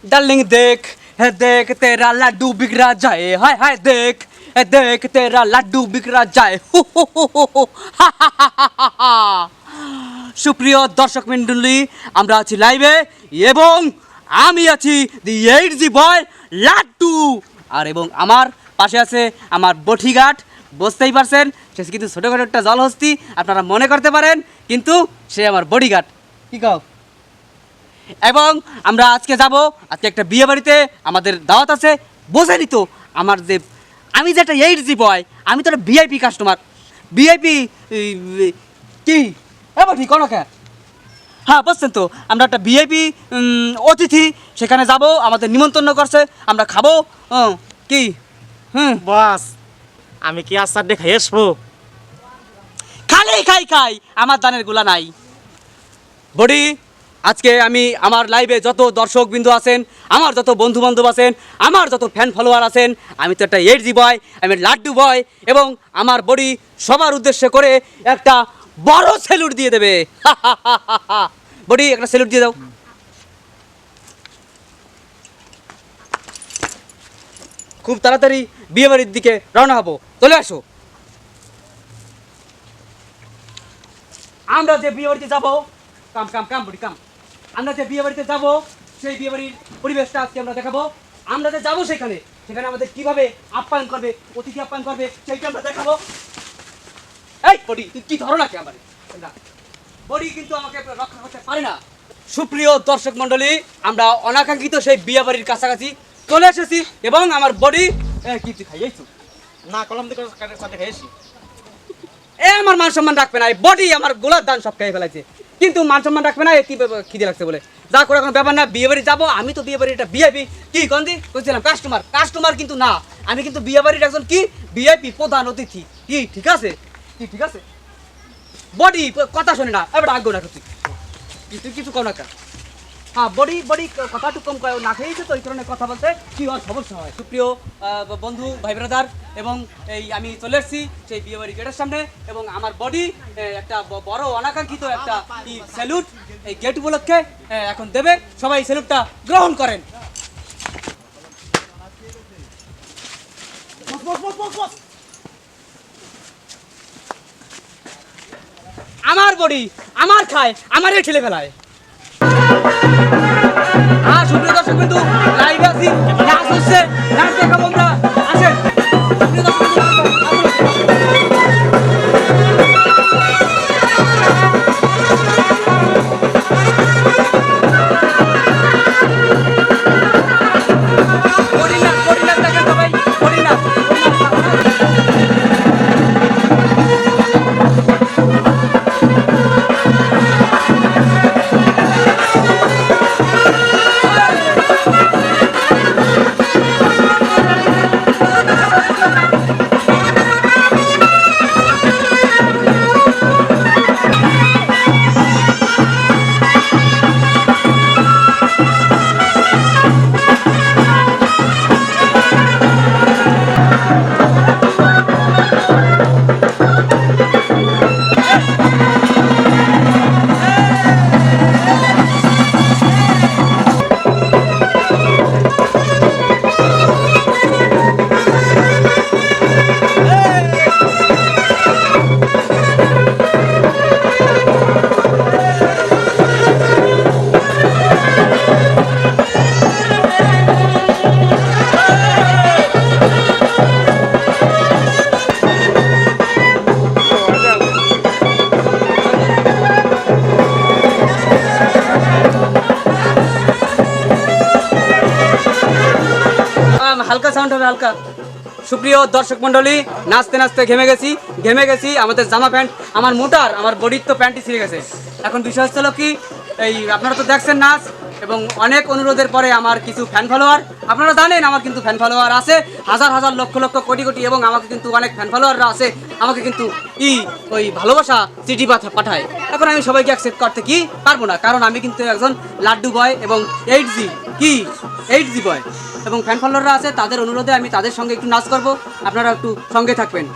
Darling देख है देख तेरा लड्डू बिगड़ा जाए हाय हाय देख है देख तेरा लड्डू बिगड़ा जाए হা হা হা হা হা হা। সুপ্রিয় দর্শক মণ্ডলী আমরা আছি লাইভে এবং আমি আছি দি 8G বয় লাড্ডু আর এবং আমার পাশে আছে আমার বঠিঘাট বুঝতেই পারছেন সে কিন্তু ছোটোখাটো একটা জলহস্তি আপনারা মনে করতে পারেন কিন্তু সে আমার বডিগার্ড কি কও এবং আমরা আজকে যাব আজকে একটা বিয়ে বাড়িতে আমাদের দাওয়াত আছে বোঝেনি তো আমার যে আমি যে একটা 8G বয় আমি তো একটা ভিআইপি কাস্টমার ভিআইপি কি এবার ঠিক কে হ্যাঁ বুঝছেন তো আমরা একটা ভিআইপি অতিথি সেখানে যাব আমাদের নিমন্ত্রণ করছে আমরা খাবো কি বাস আমি কি আচার দেখে আসবো খালি খাই আমার দানের গুলা নাই বডি আজকে আমি আমার লাইভে যত দর্শক বিন্দু আছেন আমার যত বন্ধু বান্ধব আছেন আমার যত ফ্যান ফলোয়ার আছেন আমি তো একটা 8G বয় আমি লাড্ডু বয় এবং আমার বডি সবার উদ্দেশ্য করে একটা বড় স্যালুট দিয়ে দেবে বডি একটা স্যালুট দিয়ে দাও খুব তাড়াতাড়ি বিয়ে বাড়ির দিকে রওনা হবো চলে আসো আমরা যে বিয়ে বাড়িতে যাবো কাম বডি কাম আমরা যে বিয়ে বাড়িতে যাবো সেই বিয়ে বাড়ির পরিবেশটা আজকে আমরা দেখাবো আমরা যে যাবো সেখানে আমাদের কিভাবে আপ্যায়ন করবে অতিথি আপ্যায়ন করবে সেইটা আমরা দেখাবো এই বডি তুই কি ধরো নাকি আমার বডি কিন্তু আমাকে রক্ষা করতে পারে না সুপ্রিয় দর্শক মণ্ডলী আমরা অনাকাঙ্ক্ষিত সেই বিয়ে বাড়ির কাছাকাছি চলে এসেছি এবং আমার বডি কি তুই খাইয়েছো না কলম দিকে সাথে খেয়েছি আমার মান সম্মান রাখবে না বডি আমার গোলার দান সব খেয়ে ফেলাইছে কিন্তু মান সম্মান রাখবে না কি খিদে লাগছে বলে যা করে কোনো ব্যাপার না বিয়ে বাড়ি যাবো আমি তো বিয়ে বাড়ির একটা ভিআইপি কি গন্ধি বলছিলাম কাস্টমার কিন্তু না আমি কিন্তু বিয়ে বাড়ির একজন কি ভিআইপি প্রধান অতিথি কি ঠিক আছে ঠিক আছে বডি কথা শোনে না এবার আগ্রহ না তুই কিছু কম না হ্যাঁ বডি কথা একটু কম না খেয়েছে তো এই কারণে কথা বলতে কি হয় সমস্যা হয় সুপ্রিয় বন্ধু ভাই ব্রাদার এবং এই আমি চলে এসেছি সেই বিয়ে বাড়ি গেটের সামনে এবং আমার বডি একটা বড় অনাকাঙ্ক্ষিত একটা স্যালুট এই গেট উপলক্ষে এখন দেবে সবাই স্যালুটটা গ্রহণ করেন আমার বডি আমার খায় আমারই ঠেলে ফেলায় সুপ্রিয় দর্শক বিন্দু লাইভে আছি নাচ হচ্ছে নাচ দেখাবো আমরা আসেন সুপ্রিয় দর্শক হালকা সাউন্ড হবে হালকা সুপ্রিয় দর্শক মণ্ডলী নাচতে নাচতে ঘেমে গেছি আমাদের জামা প্যান্ট আমার মোটার আমার বডির তো প্যান্টই ছিঁড়ে গেছে এখন বিষয় হচ্ছে কি এই আপনারা তো দেখছেন নাচ এবং অনেক অনুরোধের পরে আমার কিছু ফ্যান ফলোয়ার আপনারা জানেন আমার কিন্তু ফ্যান ফলোয়ার আছে হাজার হাজার লক্ষ লক্ষ কোটি এবং আমাকে কিন্তু অনেক ফ্যান ফলোয়াররা আছে আমাকে কিন্তু ওই ভালোবাসা চিঠি পাঠায় এখন আমি সবাইকে অ্যাকসেপ্ট করতে কি পারবো না কারণ আমি কিন্তু একজন লাড্ডু বয় এবং 8G বয় এবং ফ্যান ফলোয়াররা আছে তাদের অনুরোধে আমি তাদের সঙ্গে একটু নাচ করব আপনারা একটু সঙ্গে থাকবেন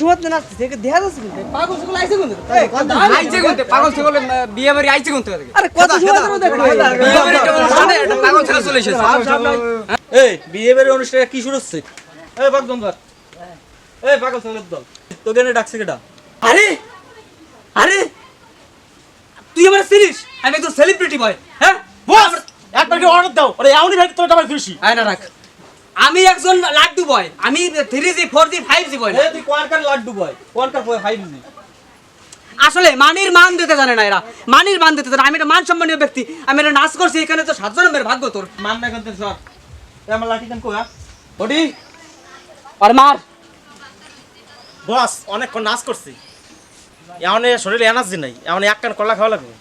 সময় নাচতেছে দেখা যাচ্ছে কিন্তু পাগল সকল আইছে কিন্তু আইছে কোনতে পাগল ছাগল বিয়ে বাড়ি আইছে কোনতে আরে কত সময় ধরে দেখো বিয়ে বাড়ি তো মানে একটা পাগল ছাগল চলে এসেছে এই বিয়ে বাড়ির অনুষ্ঠানে কি শুরু হচ্ছে? এই বাগদম ধর। এই পাগল ছাগলের দল তোকে এনে ডাকছে কেডা? আরে আরে তুই আমার চিনিস আমি একজন সেলিব্রিটি বয় হ্যাঁ বস একবার কি অর্ডার দাও আরে এমনই ভাই তোর ডাবল খুশি। আয় না রাখ আমি একজন লাড্ডু বয় আমি 3G 4G 5G বয় না এই তুই কোয়ারকার লাড্ডু বয় কোয়ারকার বয় 5G আসলে মানির মান দিতে জানে না এরা মানির মান দিতে জানে আমি একটা মান সম্মানীয় ব্যক্তি আমি একটা নাচ করছি এখানে তো 7 জনের ভাগ্য তোর মান না করতে সর এই আমার লাঠি কেন কোয়া? ওডি আর মার বস অনেকক্ষণ নাচ করছি এমন শরীরে এনার্জি নাই এমন এক কান কলা খাওয়া লাগবে।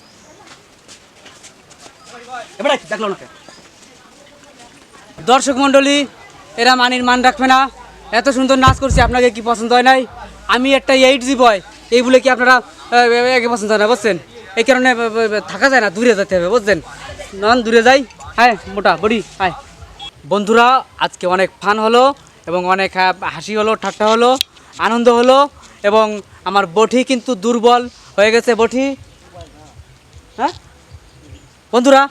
এবারে দেখলো না দর্শক মণ্ডলী এরা মানির মান রাখবে না এত সুন্দর নাচ করছি আপনাকে কি পছন্দ হয় নাই আমি একটা 8G বয় এই বলে কি আপনারা একে পছন্দ হয় না বুঝছেন এই কারণে থাকা যায় না দূরে যেতে হবে বুঝছেন নন দূরে যাই হ্যাঁ মোটা বডি হ্যাঁ বন্ধুরা আজকে অনেক ফান হলো এবং অনেক হাসি হলো ঠাট্টা হলো আনন্দ হলো এবং আমার বটি কিন্তু দুর্বল হয়ে গেছে বটি হ্যাঁ বন্ধুরা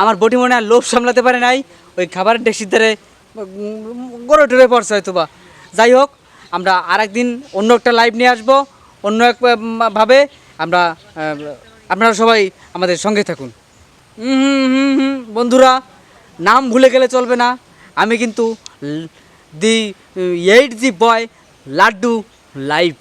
আমার বটি মনে হয় লোভ সামলাতে পারে নাই ওই খাবারের ডেক্সির ধারে গড়ে টরে পড়ছে হয়তো বা যাই হোক আমরা আরেকদিন অন্য একটা লাইভ নিয়ে আসবো অন্য এক ভাবে আমরা আপনারা সবাই আমাদের সঙ্গে থাকুন বন্ধুরা নাম ভুলে গেলে চলবে না আমি কিন্তু দি 8G বয় লাড্ডু লাইভ